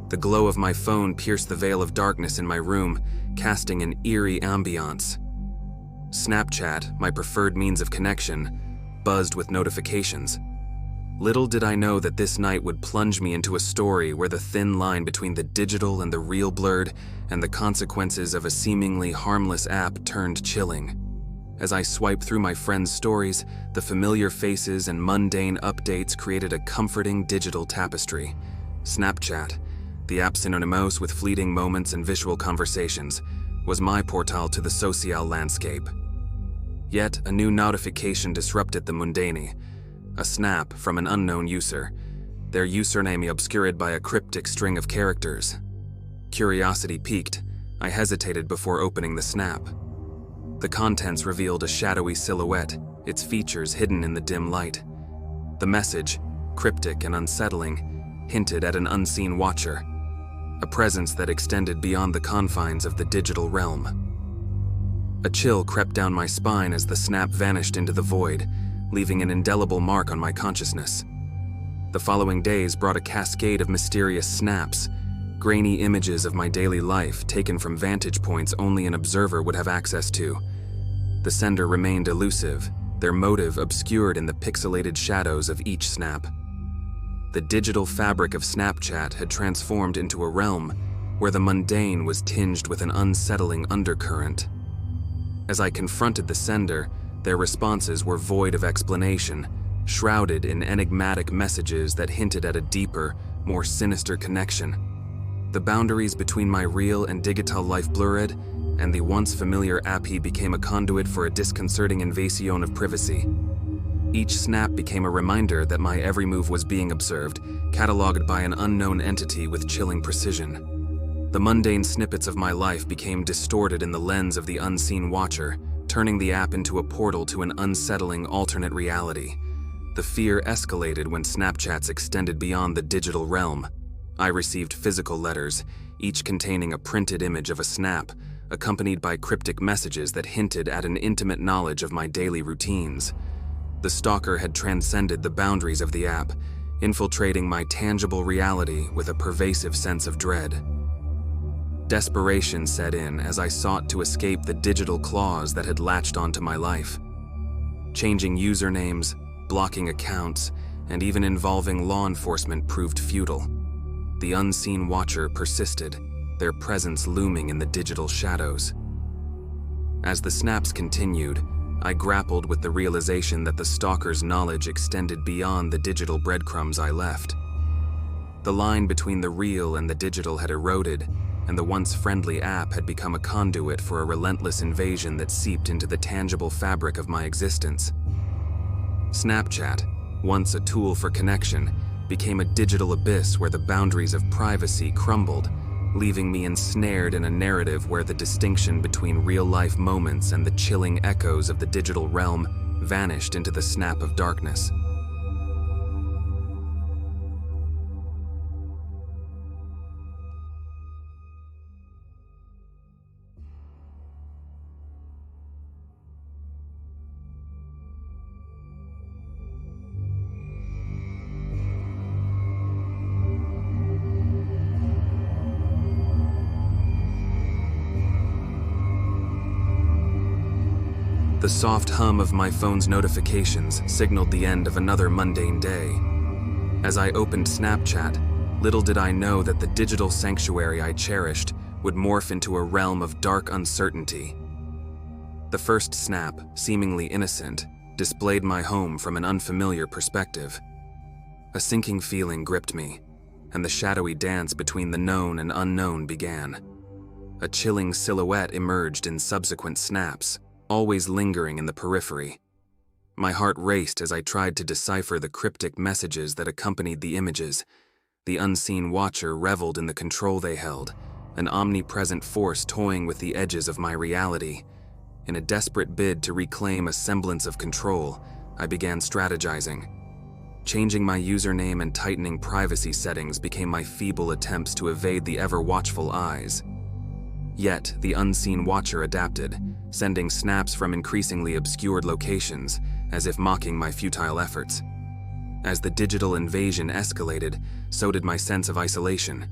The glow of my phone pierced the veil of darkness in my room, casting an eerie ambiance. Snapchat, my preferred means of connection, buzzed with notifications. Little did I know that this night would plunge me into a story where the thin line between the digital and the real blurred, and the consequences of a seemingly harmless app turned chilling. As I swiped through my friends' stories, the familiar faces and mundane updates created a comforting digital tapestry. Snapchat, the app synonymous with fleeting moments and visual conversations, was my portal to the social landscape. Yet, a new notification disrupted the mundane. A snap from an unknown user, their username obscured by a cryptic string of characters. Curiosity piqued. I hesitated before opening the snap. The contents revealed a shadowy silhouette, its features hidden in the dim light. The message, cryptic and unsettling, hinted at an unseen watcher, a presence that extended beyond the confines of the digital realm. A chill crept down my spine as the snap vanished into the void, leaving an indelible mark on my consciousness. The following days brought a cascade of mysterious snaps, grainy images of my daily life taken from vantage points only an observer would have access to. The sender remained elusive, their motive obscured in the pixelated shadows of each snap. The digital fabric of Snapchat had transformed into a realm where the mundane was tinged with an unsettling undercurrent. As I confronted the sender, their responses were void of explanation, shrouded in enigmatic messages that hinted at a deeper, more sinister connection. The boundaries between my real and digital life blurred, and the once familiar app became a conduit for a disconcerting invasion of privacy. Each snap became a reminder that my every move was being observed, cataloged by an unknown entity with chilling precision. The mundane snippets of my life became distorted in the lens of the unseen watcher, turning the app into a portal to an unsettling alternate reality. The fear escalated when Snapchats extended beyond the digital realm. I received physical letters, each containing a printed image of a snap, accompanied by cryptic messages that hinted at an intimate knowledge of my daily routines. The stalker had transcended the boundaries of the app, infiltrating my tangible reality with a pervasive sense of dread. Desperation set in as I sought to escape the digital claws that had latched onto my life. Changing usernames, blocking accounts, and even involving law enforcement proved futile. The unseen watcher persisted, their presence looming in the digital shadows. As the snaps continued, I grappled with the realization that the stalker's knowledge extended beyond the digital breadcrumbs I left. The line between the real and the digital had eroded, and the once friendly app had become a conduit for a relentless invasion that seeped into the tangible fabric of my existence. Snapchat, once a tool for connection, became a digital abyss where the boundaries of privacy crumbled, leaving me ensnared in a narrative where the distinction between real-life moments and the chilling echoes of the digital realm vanished into the snap of darkness. The soft hum of my phone's notifications signaled the end of another mundane day. As I opened Snapchat, little did I know that the digital sanctuary I cherished would morph into a realm of dark uncertainty. The first snap, seemingly innocent, displayed my home from an unfamiliar perspective. A sinking feeling gripped me, and the shadowy dance between the known and unknown began. A chilling silhouette emerged in subsequent snaps, always lingering in the periphery. My heart raced as I tried to decipher the cryptic messages that accompanied the images. The unseen watcher reveled in the control they held, an omnipresent force toying with the edges of my reality. In a desperate bid to reclaim a semblance of control, I began strategizing. Changing my username and tightening privacy settings became my feeble attempts to evade the ever-watchful eyes. Yet, the unseen watcher adapted, sending snaps from increasingly obscured locations, as if mocking my futile efforts. As the digital invasion escalated, so did my sense of isolation.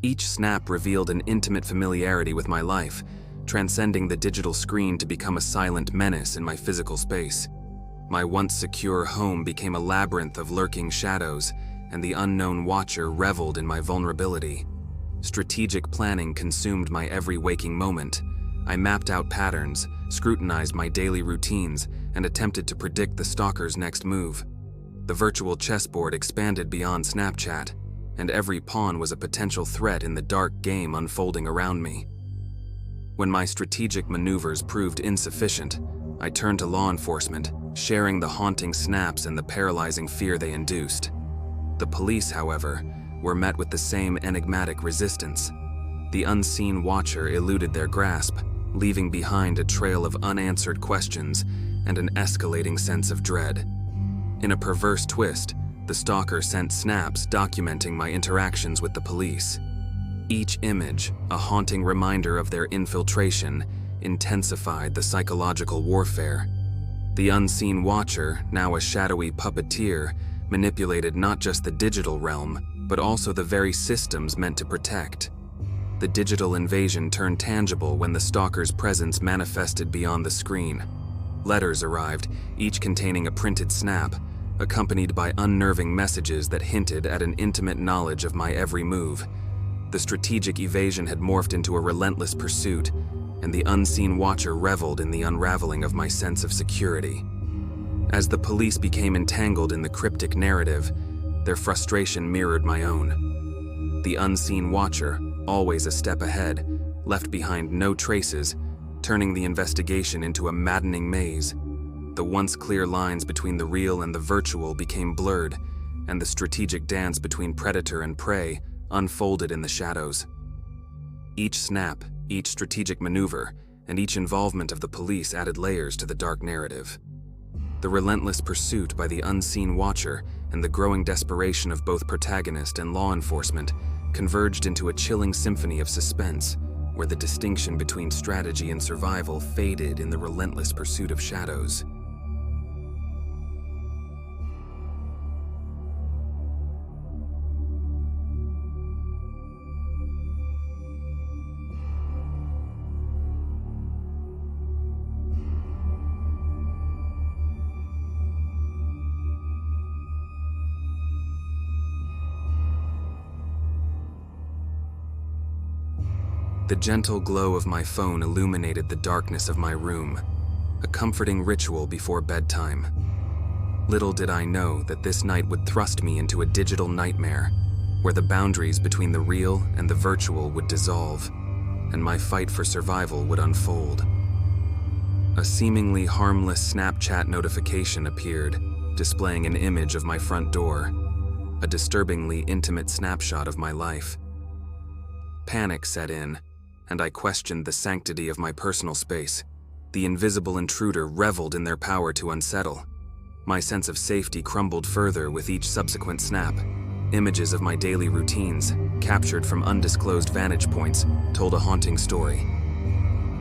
Each snap revealed an intimate familiarity with my life, transcending the digital screen to become a silent menace in my physical space. My once secure home became a labyrinth of lurking shadows, and the unknown watcher reveled in my vulnerability. Strategic planning consumed my every waking moment. I mapped out patterns, scrutinized my daily routines, and attempted to predict the stalker's next move. The virtual chessboard expanded beyond Snapchat, and every pawn was a potential threat in the dark game unfolding around me. When my strategic maneuvers proved insufficient, I turned to law enforcement, sharing the haunting snaps and the paralyzing fear they induced. The police, however, were met with the same enigmatic resistance. The unseen watcher eluded their grasp, leaving behind a trail of unanswered questions and an escalating sense of dread. In a perverse twist, the stalker sent snaps documenting my interactions with the police. Each image, a haunting reminder of their infiltration, intensified the psychological warfare. The unseen watcher, now a shadowy puppeteer, manipulated not just the digital realm, but also the very systems meant to protect. The digital invasion turned tangible when the stalker's presence manifested beyond the screen. Letters arrived, each containing a printed snap, accompanied by unnerving messages that hinted at an intimate knowledge of my every move. The strategic evasion had morphed into a relentless pursuit, and the unseen watcher reveled in the unraveling of my sense of security. As the police became entangled in the cryptic narrative, their frustration mirrored my own. The unseen watcher, always a step ahead, left behind no traces, turning the investigation into a maddening maze. The once clear lines between the real and the virtual became blurred, and the strategic dance between predator and prey unfolded in the shadows. Each snap, each strategic maneuver, and each involvement of the police added layers to the dark narrative. The relentless pursuit by the unseen watcher and the growing desperation of both protagonist and law enforcement converged into a chilling symphony of suspense, where the distinction between strategy and survival faded in the relentless pursuit of shadows. The gentle glow of my phone illuminated the darkness of my room, a comforting ritual before bedtime. Little did I know that this night would thrust me into a digital nightmare, where the boundaries between the real and the virtual would dissolve, and my fight for survival would unfold. A seemingly harmless Snapchat notification appeared, displaying an image of my front door, a disturbingly intimate snapshot of my life. Panic set in, and I questioned the sanctity of my personal space. The invisible intruder reveled in their power to unsettle. My sense of safety crumbled further with each subsequent snap. Images of my daily routines, captured from undisclosed vantage points, told a haunting story.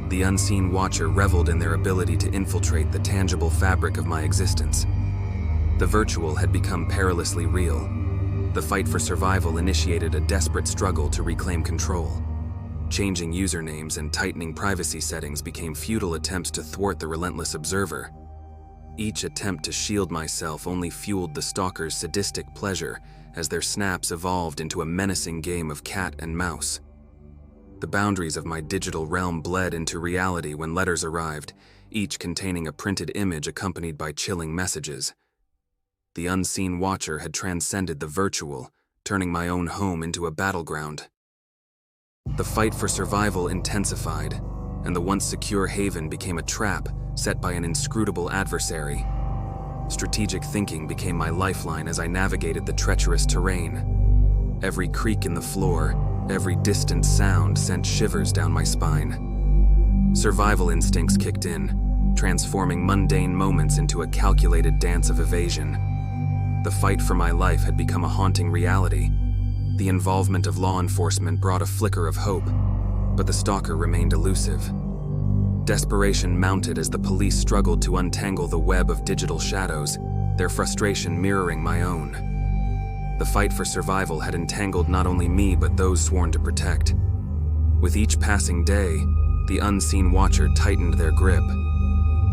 The unseen watcher reveled in their ability to infiltrate the tangible fabric of my existence. The virtual had become perilously real. The fight for survival initiated a desperate struggle to reclaim control. Changing usernames and tightening privacy settings became futile attempts to thwart the relentless observer. Each attempt to shield myself only fueled the stalker's sadistic pleasure as their snaps evolved into a menacing game of cat and mouse. The boundaries of my digital realm bled into reality when letters arrived, each containing a printed image accompanied by chilling messages. The unseen watcher had transcended the virtual, turning my own home into a battleground. The fight for survival intensified, and the once secure haven became a trap set by an inscrutable adversary. Strategic thinking became my lifeline as I navigated the treacherous terrain. Every creak in the floor, every distant sound sent shivers down my spine. Survival instincts kicked in, transforming mundane moments into a calculated dance of evasion. The fight for my life had become a haunting reality. The involvement of law enforcement brought a flicker of hope, but the stalker remained elusive. Desperation mounted as the police struggled to untangle the web of digital shadows, their frustration mirroring my own. The fight for survival had entangled not only me but those sworn to protect. With each passing day, the unseen watcher tightened their grip.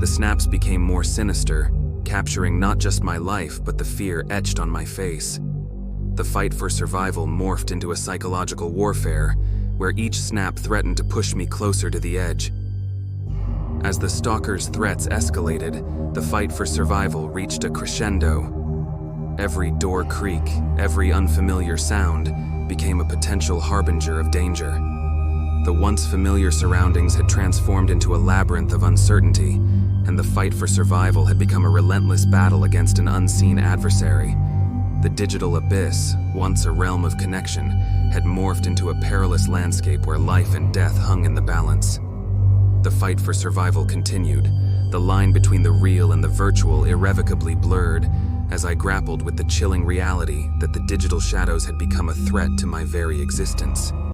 The snaps became more sinister, capturing not just my life but the fear etched on my face. The fight for survival morphed into a psychological warfare, where each snap threatened to push me closer to the edge. As the stalker's threats escalated, the fight for survival reached a crescendo. Every door creak, every unfamiliar sound became a potential harbinger of danger. The once familiar surroundings had transformed into a labyrinth of uncertainty, and the fight for survival had become a relentless battle against an unseen adversary. The digital abyss, once a realm of connection, had morphed into a perilous landscape where life and death hung in the balance. The fight for survival continued, the line between the real and the virtual irrevocably blurred, as I grappled with the chilling reality that the digital shadows had become a threat to my very existence.